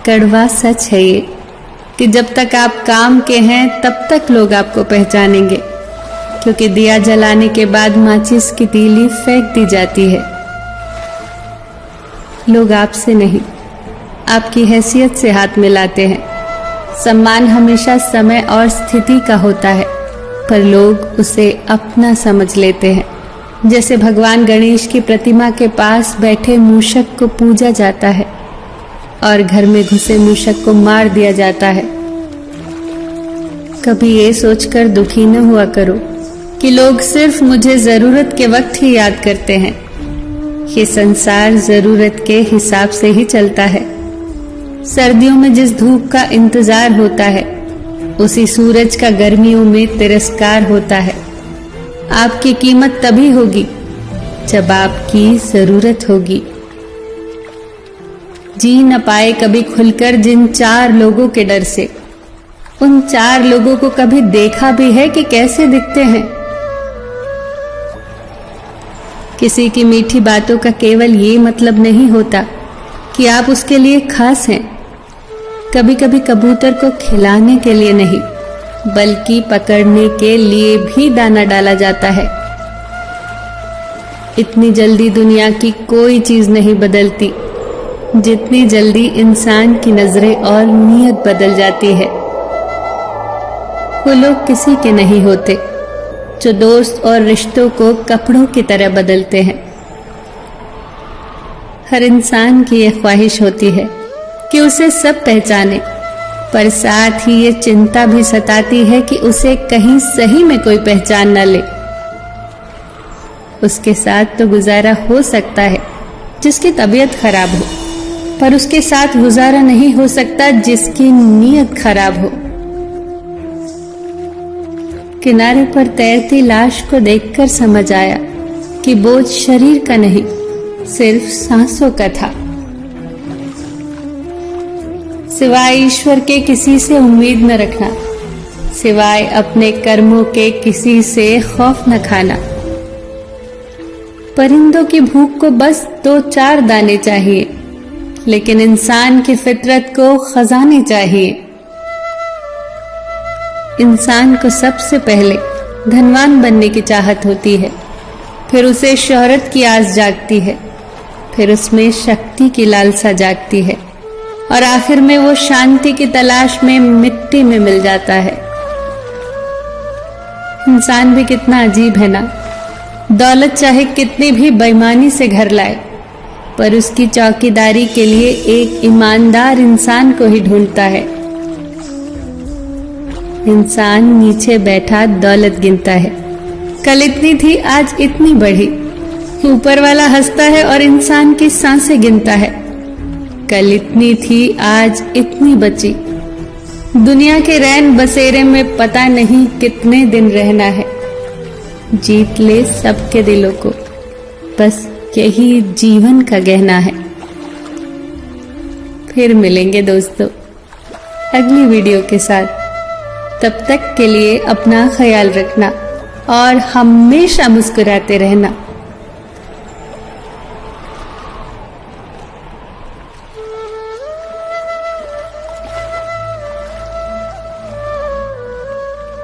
कड़वा सच है ये कि जब तक आप काम के हैं तब तक लोग आपको पहचानेंगे, क्योंकि दिया जलाने के बाद माचिस की तीली फेंक दी जाती है। लोग आपसे नहीं, आपकी हैसियत से हाथ मिलाते हैं। सम्मान हमेशा समय और स्थिति का होता है, पर लोग उसे अपना समझ लेते हैं। जैसे भगवान गणेश की प्रतिमा के पास बैठे मूषक को पूजा जाता है और घर में घुसे मूषक को मार दिया जाता है। कभी ये सोचकर दुखी न हुआ करो कि लोग सिर्फ मुझे जरूरत के वक्त ही याद करते हैं। ये संसार जरूरत के हिसाब से ही चलता है। सर्दियों में जिस धूप का इंतजार होता है, उसी सूरज का गर्मियों में तिरस्कार होता है। आपकी कीमत तभी होगी जब आपकी जरूरत होगी। जी न पाए कभी खुलकर जिन 4 लोगों के डर से, उन 4 लोगों को कभी देखा भी है कि कैसे दिखते हैं? किसी की मीठी बातों का केवल ये मतलब नहीं होता कि आप उसके लिए खास हैं। कभी कभी कबूतर को खिलाने के लिए नहीं, बल्कि पकड़ने के लिए भी दाना डाला जाता है। इतनी जल्दी दुनिया की कोई चीज नहीं बदलती जितनी जल्दी इंसान की नजरें और नीयत बदल जाती है। वो लोग किसी के नहीं होते जो दोस्त और रिश्तों को कपड़ों की तरह बदलते हैं। हर इंसान की यह ख्वाहिश होती है कि उसे सब पहचाने, पर साथ ही ये चिंता भी सताती है कि उसे कहीं सही में कोई पहचान न ले। उसके साथ तो गुजारा हो सकता है जिसकी तबीयत खराब हो, पर उसके साथ गुजारा नहीं हो सकता जिसकी नीयत खराब हो। किनारे पर तैरती लाश को देखकर समझ आया कि बोझ शरीर का नहीं, सिर्फ सांसों का था। सिवाय ईश्वर के किसी से उम्मीद न रखना, सिवाय अपने कर्मों के किसी से खौफ न खाना। परिंदों की भूख को बस 2-4 दाने चाहिए, लेकिन इंसान की फितरत को खजाने चाहिए। इंसान को सबसे पहले धनवान बनने की चाहत होती है, फिर उसे शोहरत की आस जागती है, फिर उसमें शक्ति की लालसा जागती है, और आखिर में वो शांति की तलाश में मिट्टी में मिल जाता है। इंसान भी कितना अजीब है ना। दौलत चाहे कितनी भी बेईमानी से घर लाए, पर उसकी चौकीदारी के लिए एक ईमानदार इंसान को ही ढूंढता है। इंसान नीचे बैठा दौलत गिनता है, कल इतनी थी आज इतनी बढ़ी। ऊपर वाला हंसता है और इंसान की सांसें गिनता है, कल इतनी थी आज इतनी बची। दुनिया के रैन बसेरे में पता नहीं कितने दिन रहना है। जीत ले सबके दिलों को, बस यही जीवन का गहना है। फिर मिलेंगे दोस्तों अगली वीडियो के साथ। तब तक के लिए अपना ख्याल रखना और हमेशा मुस्कुराते रहना।